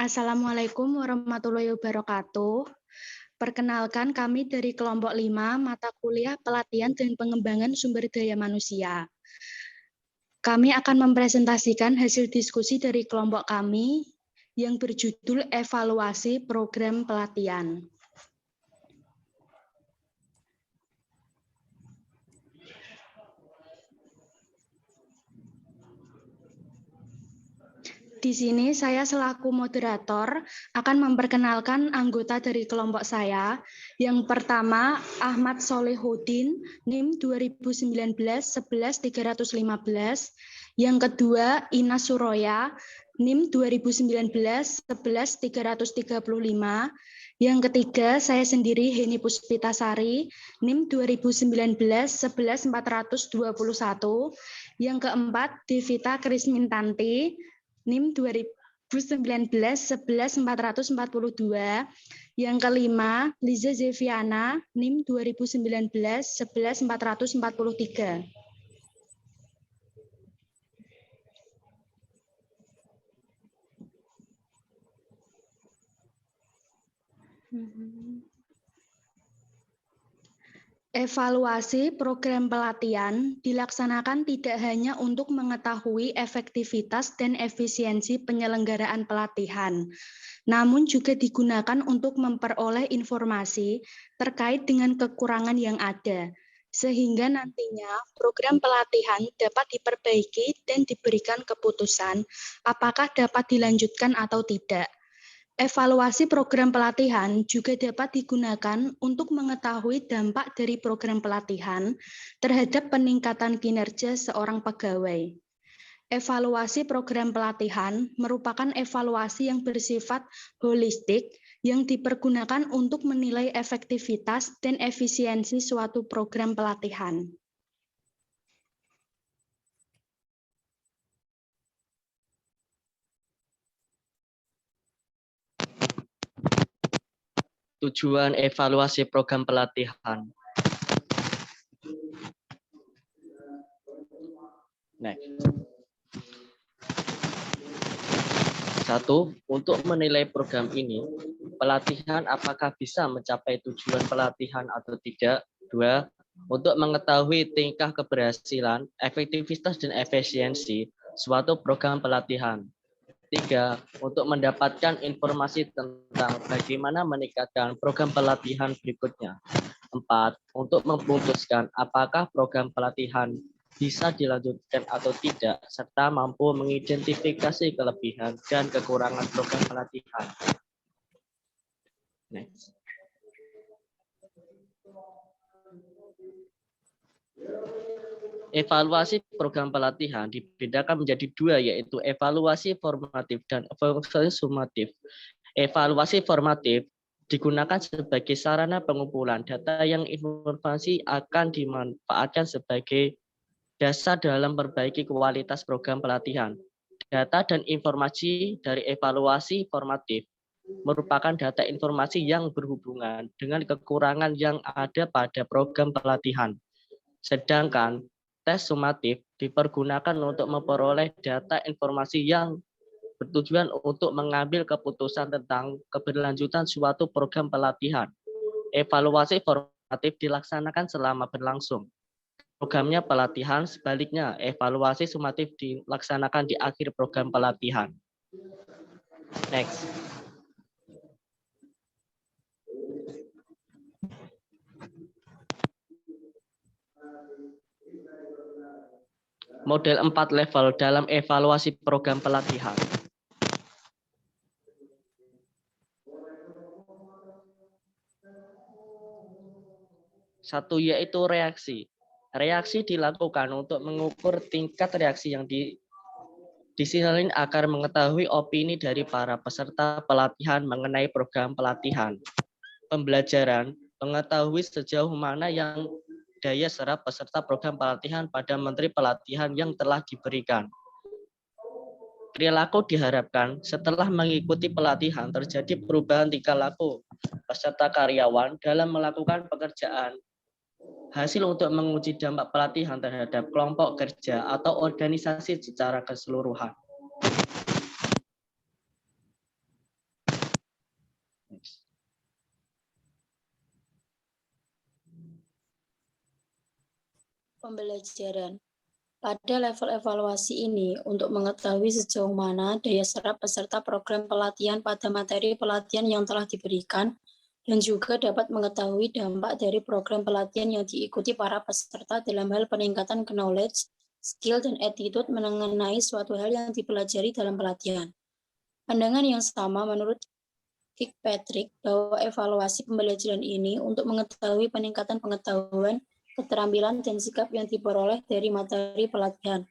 Assalamualaikum warahmatullahi wabarakatuh. Perkenalkan kami dari kelompok 5 mata kuliah pelatihan dan pengembangan sumber daya manusia. Kami akan mempresentasikan hasil diskusi dari kelompok kami yang berjudul evaluasi program pelatihan. Di sini saya selaku moderator akan memperkenalkan anggota dari kelompok saya. Yang pertama, Ahmad Solehudin, NIM 2019-11-315. Yang kedua, Ina Suroya, NIM 2019-11-335. Yang ketiga, saya sendiri Heni Puspitasari, NIM 2019-11-421. Yang keempat, Devita Krismintanti, NIM 2019-11-442. Yang kelima, Liza Zeviana, NIM 2019-11-443. Evaluasi program pelatihan dilaksanakan tidak hanya untuk mengetahui efektivitas dan efisiensi penyelenggaraan pelatihan, namun juga digunakan untuk memperoleh informasi terkait dengan kekurangan yang ada, sehingga nantinya program pelatihan dapat diperbaiki dan diberikan keputusan apakah dapat dilanjutkan atau tidak. Evaluasi program pelatihan juga dapat digunakan untuk mengetahui dampak dari program pelatihan terhadap peningkatan kinerja seorang pegawai. Evaluasi program pelatihan merupakan evaluasi yang bersifat holistik yang dipergunakan untuk menilai efektivitas dan efisiensi suatu program pelatihan. Tujuan evaluasi program pelatihan. Next. 1. Untuk menilai program ini, pelatihan apakah bisa mencapai tujuan pelatihan atau tidak. 2. Untuk mengetahui tingkah keberhasilan, efektivitas, dan efisiensi suatu program pelatihan. 3. Untuk mendapatkan informasi tentang bagaimana meningkatkan program pelatihan berikutnya. 4. Untuk memutuskan apakah program pelatihan bisa dilanjutkan atau tidak, serta mampu mengidentifikasi kelebihan dan kekurangan program pelatihan. Next. Evaluasi program pelatihan dibedakan menjadi dua, yaitu evaluasi formatif dan evaluasi sumatif. Evaluasi formatif digunakan sebagai sarana pengumpulan data yang informasi akan dimanfaatkan sebagai dasar dalam memperbaiki kualitas program pelatihan. Data dan informasi dari evaluasi formatif merupakan data informasi yang berhubungan dengan kekurangan yang ada pada program pelatihan. Sedangkan tes sumatif dipergunakan untuk memperoleh data informasi yang bertujuan untuk mengambil keputusan tentang keberlanjutan suatu program pelatihan. Evaluasi formatif dilaksanakan selama berlangsung programnya pelatihan, sebaliknya evaluasi sumatif dilaksanakan di akhir program pelatihan. Next. Model 4 level dalam evaluasi program pelatihan. 1 yaitu reaksi. Reaksi dilakukan untuk mengukur tingkat reaksi yang disinyalir agar mengetahui opini dari para peserta pelatihan mengenai program pelatihan. Pembelajaran, mengetahui sejauh mana yang daya serap peserta program pelatihan pada materi pelatihan yang telah diberikan. Perilaku diharapkan setelah mengikuti pelatihan terjadi perubahan tingkah laku peserta karyawan dalam melakukan pekerjaan. Hasil untuk menguji dampak pelatihan terhadap kelompok kerja atau organisasi secara keseluruhan. pembelajaran. Pada level evaluasi ini, untuk mengetahui sejauh mana daya serap peserta program pelatihan pada materi pelatihan yang telah diberikan, dan juga dapat mengetahui dampak dari program pelatihan yang diikuti para peserta dalam hal peningkatan knowledge, skill, dan attitude mengenai suatu hal yang dipelajari dalam pelatihan. Pandangan yang sama menurut Kirkpatrick bahwa evaluasi pembelajaran ini untuk mengetahui peningkatan pengetahuan, keterampilan, dan sikap yang diperoleh dari materi pelatihan.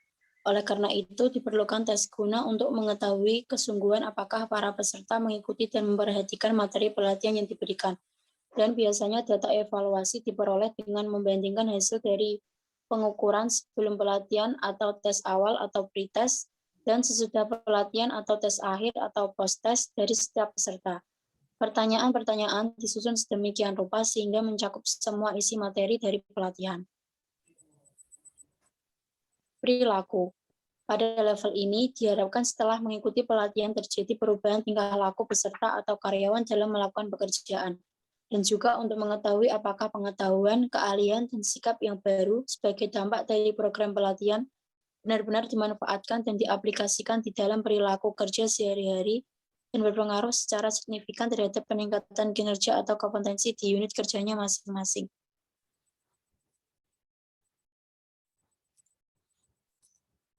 Oleh karena itu, diperlukan tes guna untuk mengetahui kesungguhan apakah para peserta mengikuti dan memperhatikan materi pelatihan yang diberikan. Dan biasanya data evaluasi diperoleh dengan membandingkan hasil dari pengukuran sebelum pelatihan atau tes awal atau pre-test, dan sesudah pelatihan atau tes akhir atau post-test dari setiap peserta. Pertanyaan-pertanyaan disusun sedemikian rupa sehingga mencakup semua isi materi dari pelatihan. Perilaku. Pada level ini, diharapkan setelah mengikuti pelatihan terjadi perubahan tingkah laku peserta atau karyawan dalam melakukan pekerjaan. Dan juga untuk mengetahui apakah pengetahuan, keahlian, dan sikap yang baru sebagai dampak dari program pelatihan benar-benar dimanfaatkan dan diaplikasikan di dalam perilaku kerja sehari-hari dan berpengaruh secara signifikan terhadap peningkatan kinerja atau kompetensi di unit kerjanya masing-masing.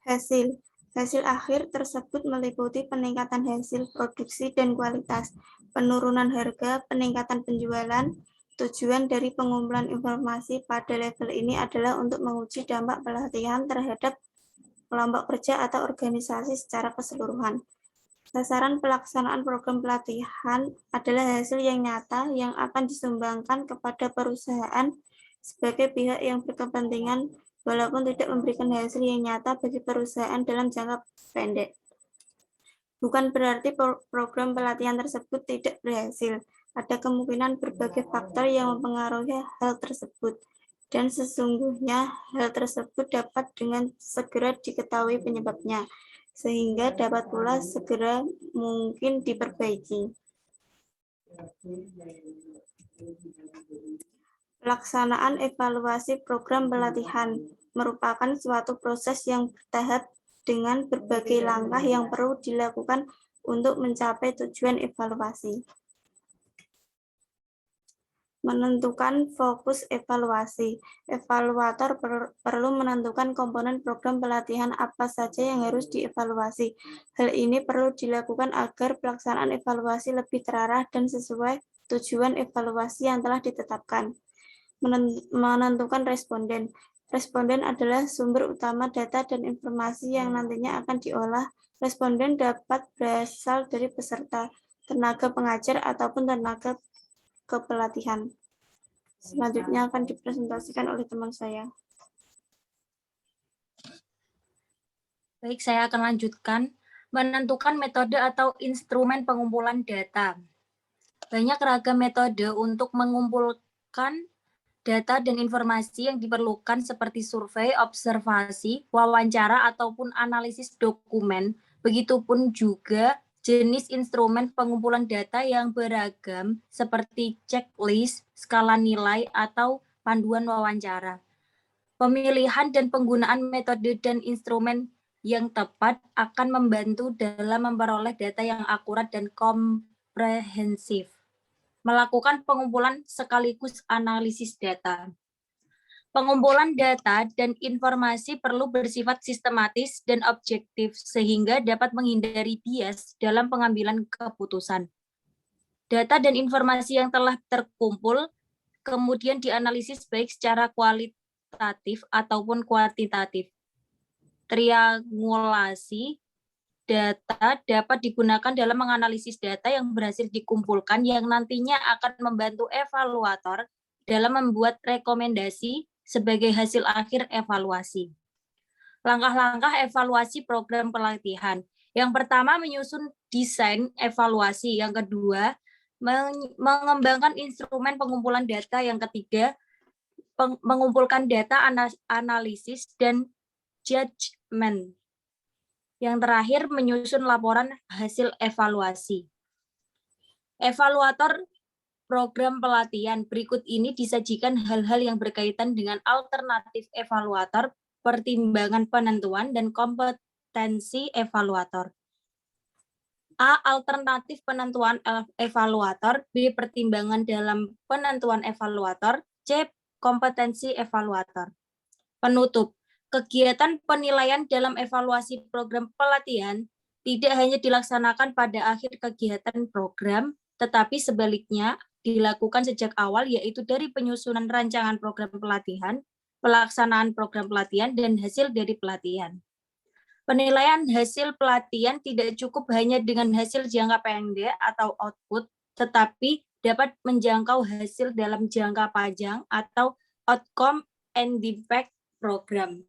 Hasil akhir tersebut meliputi peningkatan hasil produksi dan kualitas, penurunan harga, peningkatan penjualan. Tujuan dari pengumpulan informasi pada level ini adalah untuk menguji dampak pelatihan terhadap kelompok kerja atau organisasi secara keseluruhan. Sasaran pelaksanaan program pelatihan adalah hasil yang nyata yang akan disumbangkan kepada perusahaan sebagai pihak yang berkepentingan, walaupun tidak memberikan hasil yang nyata bagi perusahaan dalam jangka pendek. Bukan berarti program pelatihan tersebut tidak berhasil. Ada kemungkinan berbagai faktor yang mempengaruhi hal tersebut, dan sesungguhnya hal tersebut dapat dengan segera diketahui penyebabnya, sehingga dapat pula segera mungkin diperbaiki. Pelaksanaan evaluasi program pelatihan merupakan suatu proses yang bertahap dengan berbagai langkah yang perlu dilakukan untuk mencapai tujuan evaluasi. Menentukan fokus evaluasi. Evaluator perlu menentukan komponen program pelatihan apa saja yang harus dievaluasi. Hal ini perlu dilakukan agar pelaksanaan evaluasi lebih terarah dan sesuai tujuan evaluasi yang telah ditetapkan. Menentukan responden. Responden adalah sumber utama data dan informasi yang nantinya akan diolah. Responden dapat berasal dari peserta, tenaga pengajar, ataupun tenaga kepelatihan. Selanjutnya akan dipresentasikan oleh teman saya. Baik, saya akan lanjutkan. Menentukan metode atau instrumen pengumpulan data. Banyak ragam metode untuk mengumpulkan data dan informasi yang diperlukan seperti survei, observasi, wawancara, ataupun analisis dokumen. Begitupun juga jenis instrumen pengumpulan data yang beragam seperti checklist, skala nilai, atau panduan wawancara. Pemilihan dan penggunaan metode dan instrumen yang tepat akan membantu dalam memperoleh data yang akurat dan komprehensif. Melakukan pengumpulan sekaligus analisis data. Pengumpulan data dan informasi perlu bersifat sistematis dan objektif sehingga dapat menghindari bias dalam pengambilan keputusan. Data dan informasi yang telah terkumpul kemudian dianalisis baik secara kualitatif ataupun kuantitatif. Triangulasi data dapat digunakan dalam menganalisis data yang berhasil dikumpulkan yang nantinya akan membantu evaluator dalam membuat rekomendasi sebagai hasil akhir evaluasi. Langkah-langkah evaluasi program pelatihan. Yang pertama, menyusun desain evaluasi. Yang kedua, mengembangkan instrumen pengumpulan data. Yang ketiga, mengumpulkan data analisis dan judgment. Yang terakhir, menyusun laporan hasil evaluasi. Evaluator program pelatihan. Berikut ini disajikan hal-hal yang berkaitan dengan alternatif evaluator, pertimbangan penentuan, dan kompetensi evaluator. A. Alternatif penentuan evaluator. B. Pertimbangan dalam penentuan evaluator. C. Kompetensi evaluator. Penutup. Kegiatan penilaian dalam evaluasi program pelatihan tidak hanya dilaksanakan pada akhir kegiatan program, tetapi sebaliknya dilakukan sejak awal, yaitu dari penyusunan rancangan program pelatihan, pelaksanaan program pelatihan, dan hasil dari pelatihan. Penilaian hasil pelatihan tidak cukup hanya dengan hasil jangka pendek atau output, tetapi dapat menjangkau hasil dalam jangka panjang atau outcome and impact program.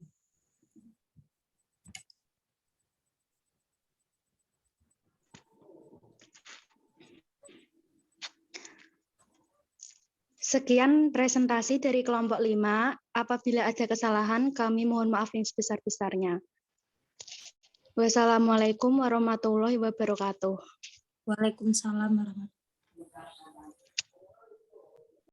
Sekian presentasi dari kelompok 5. Apabila ada kesalahan, kami mohon maaf yang sebesar-besarnya. Wassalamualaikum warahmatullahi wabarakatuh. Waalaikumsalam warahmatullahi wabarakatuh.